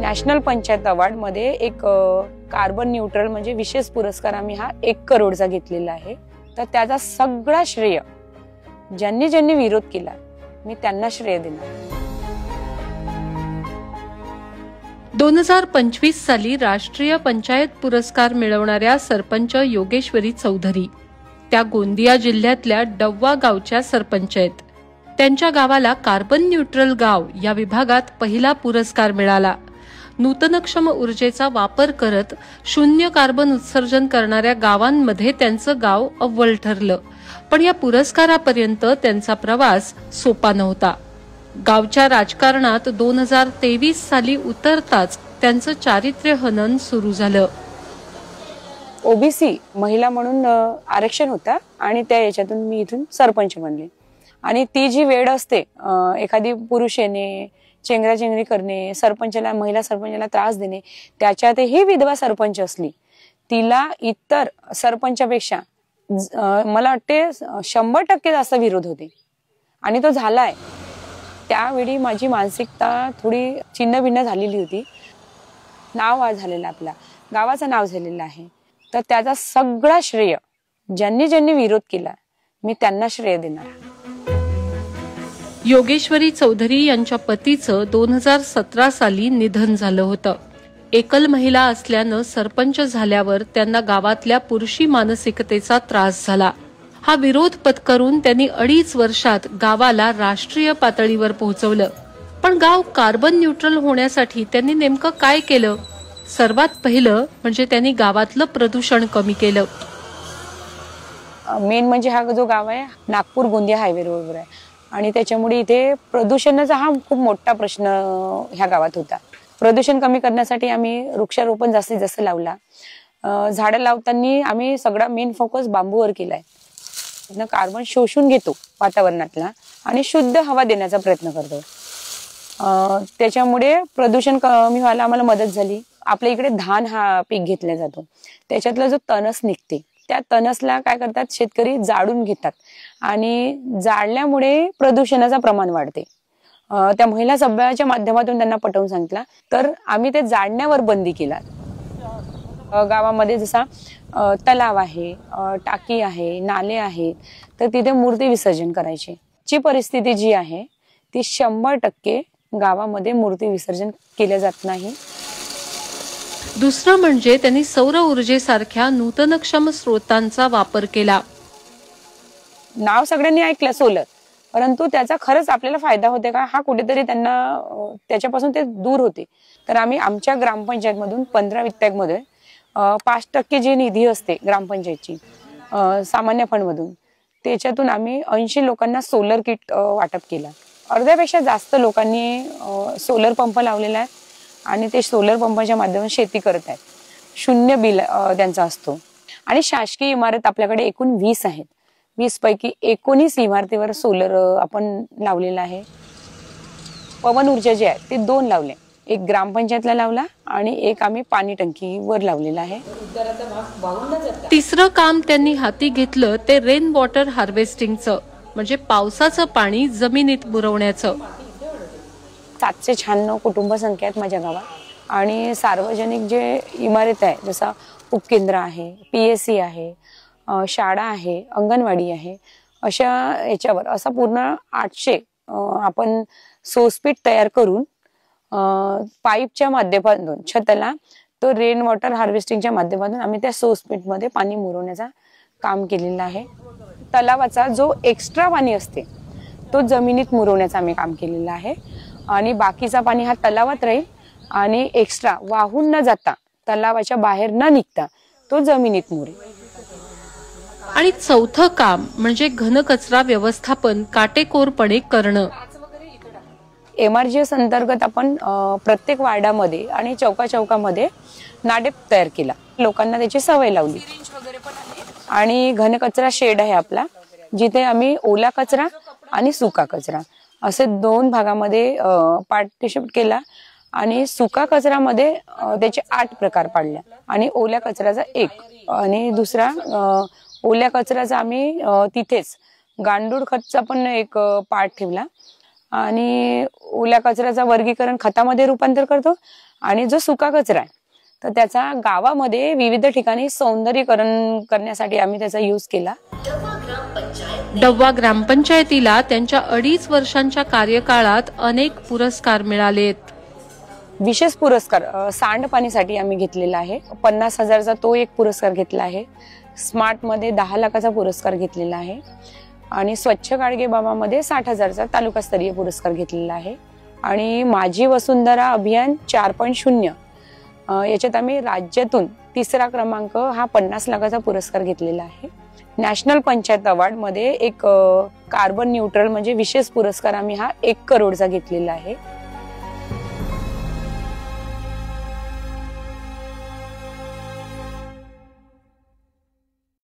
National panchayat award मध्ये एक carbon neutral म्हणजे विशेष पुरस्कार आम्ही हा 1 करोडचा घेतलेला आहे। तर त्याचा सगळा श्रेय ज्यांनी ज्यांनी विरोध केला मी त्यांना श्रेय देणार। 2025 साली राष्ट्रीय पंचायत पुरस्कार मिळवणाऱ्या सरपंच योगेश्वरी चौधरी त्या गोंदिया जिल्ह्यातल्या डव्वा गावच्या सरपंच आहेत। त्यांच्या गावाला कार्बन न्यूट्रल गाव या विभागात पहिला पुरस्कार मिळाला। नूतनक्षम ऊर्जेचा वापर करत शून्य कार्बन उत्सर्जन करणाऱ्या गावांमध्ये त्यांचं गाव अव्वल ठरलं। पण या पुरस्कारापर्यंत त्यांचा प्रवास सोपा नव्हता। गावच्या राजकारणात 2023 साली उतरताच त्यांचं चारित्र्य हनन सुरू झालं। ओबीसी महिला म्हणून आरक्षण होता आणि त्या याच्यातून मी इथून सरपंच बनले। आणि ती जी वेळ असते एखादी पुरुष येणे, चेंगराचेंगरी करणे, सरपंचाला महिला सरपंचाला त्रास देणे, त्याच्यातही विधवा सरपंच असली तिला इतर सरपंचापेक्षा मला वाटते 100% जास्त विरोध होते आणि तो झालाय। त्यावेळी माझी मानसिकता थोडी छिन्न-भिन्न झालेली होती। नाव झालेलं आपल्या गावाचं नाव झालेलं आहे। तर त्याचा सगळा श्रेय ज्यांनी ज्यांनी विरोध केला मी त्यांना श्रेय देणार। योगेश्वरी चौधरी यांच्या पतीचं 2017 साली निधन झालं होतं। एकल महिला असल्यानं सरपंच झाल्यावर त्यांना गावातल्या पुरुषी मानसिकतेचा त्रास झाला। हा विरोध पत्करून त्यांनी 2.5 वर्षात गावाला राष्ट्रीय पातळीवर पोहोचवलं। पण गाव कार्बन न्यूट्रल होण्यासाठी त्यांनी नेमकं काय केलं? सर्वात पहिलं म्हणजे त्यांनी गावातलं प्रदूषण कमी केलं। मेन म्हणजे हा जो गाव आहे नागपूर गोंदिया हायवे रोडवर आहे आणि त्याच्यामुळे इथे प्रदूषणाचा हा खूप मोठा प्रश्न ह्या गावात होता। प्रदूषण कमी करण्यासाठी आम्ही वृक्षारोपण जास्तीत जास्त लावला। झाडं लावताना आम्ही सगळा मेन फोकस बांबूवर केलाय। कार्बन शोषून घेतो वातावरणातला आणि शुद्ध हवा देण्याचा प्रयत्न करतो। त्याच्यामुळे प्रदूषण कमी व्हायला आम्हाला मदत झाली। आपल्या इकडे धान हा पीक घेतला जातो, त्याच्यातला जो तणस निघते त्या तणसला काय करतात शेतकरी जाळून घेतात आणि जाळल्यामुळे प्रदूषणाचं प्रमाण वाढते। त्या महिला सभेच्या माध्यमातून त्यांना पटवून सांगितलं तर आम्ही ते जाळण्यावर बंदी केला। गावामध्ये जसा तलाव आहे, टाकी आहे, नाले आहेत तर तिथे मूर्ती विसर्जन करायची। ची परिस्थिती जी आहे ती 100% गावामध्ये मूर्ती विसर्जन केले जात नाही। दुसरं म्हणजे त्यांनी सौर ऊर्जेसारख्या नूतनक्षम स्रोतांचा वापर केला। नाव सगळ्यांनी ऐकलं सोलर, परंतु त्याचा खरंच आपल्याला फायदा होते का हा कुठेतरी त्यांना त्याच्यापासून ते दूर होते। तर आम्ही आमच्या ग्रामपंचायत मधून 15 वित्तमध्ये 5% जी निधी असते ग्रामपंचायतची सामान्य फंड मधून त्याच्यातून आम्ही 80 लोकांना सोलर किट वाटप केला। अर्ध्यापेक्षा जास्त लोकांनी सोलर पंप लावलेला आहे आणि ते सोलर पंपाच्या माध्यमातून शेती करत आहेत। शून्य बिल त्यांचा असतो आणि शासकीय इमारत आपल्याकडे एकूण 20 आहेत। 20 पैकी 19 इमारतीवर सोलर आपण लावलेला आहे। पवन ऊर्जा जे आहे ते 2 लावले, एक ग्रामपंचायतला लावला आणि एक आम्ही पाणी टंकीवर लावलेला आहे। तिसरं काम त्यांनी हाती घेतलं ते रेन वॉटर हार्वेस्टिंगचं म्हणजे पावसाचं पाणी जमिनीत मुरवण्याचं। 796 कुटुंब संख्या आहेत माझ्या गावात आणि सार्वजनिक जे इमारत आहे जसा उपकेंद्र आहे, पीएससी आहे, शाळा आहे, अंगणवाडी आहे, अशा याच्यावर असा पूर्ण 800 आपण सोसपीट तयार करून पाईपच्या माध्यमातून छताला तो रेन वॉटर हार्वेस्टिंगच्या माध्यमातून आम्ही त्या सोसपीट मध्ये पाणी मुरवण्याचा काम केलेलं आहे। तलावाचा जो एक्स्ट्रा पाणी असते तो जमिनीत मुरवण्याचं आम्ही काम केलेलं आहे आणि बाकीचा पाणी हा तलावात राहील आणि एक्स्ट्रा वाहून न जाता तलावाच्या बाहेर न निघता तो जमिनीत मुरेल। आणि चौथं काम म्हणजे घनकचरा व्यवस्थापन काटेकोरपणे करणं। MRGS अंतर्गत आपण प्रत्येक वार्डामध्ये आणि चौकामध्ये नाडेप तयार केला, लोकांना त्याची सवय लावली आणि घनकचरा शेड आहे आपला जिथे आम्ही ओला कचरा आणि सुका कचरा असे 2 भागामध्ये पार्टिशिपेट केला आणि सुका कचऱ्यामध्ये त्याचे 8 प्रकार पाडले आणि ओल्या कचऱ्याचा 1 आणि दुसरा ओल्या कचऱ्याचा आम्ही तिथेच गांडूळ खतचा पण एक पार्ट ठेवला आणि ओल्या कचऱ्याचा वर्गीकरण खतामध्ये रूपांतर करतो आणि जो सुका कचरा आहे तर त्याचा गावामध्ये विविध ठिकाणी सौंदर्यीकरण करण्यासाठी आम्ही त्याचा यूज केला. डव्वा ग्रामपंचायतीला त्यांच्या 2.5 वर्षांच्या कार्यकाळात अनेक पुरस्कार मिळालेत. विशेष पुरस्कार सांडपाणीसाठी आम्ही घेतलेला आहे. 50,000चा तो एक पुरस्कार घेतला आहे. स्मार्ट मध्ये 10 लाखाचा पुरस्कार घेतलेला आहे आणि स्वच्छ गाडगे बाबामध्ये 60,000चा तालुकास्तरीय पुरस्कार घेतलेला आहे. आणि माझी वसुंधरा अभियान 4.0 याच्यात आम्ही राज्यातून 3रा क्रमांक हा 50 लाखाचा पुरस्कार घेतलेला आहे. नॅशनल पंचायत अवॉर्ड मध्ये एक कार्बन न्यूट्रल म्हणजे विशेष पुरस्कार आम्ही हा 1 करोडचा घेतलेला आहे.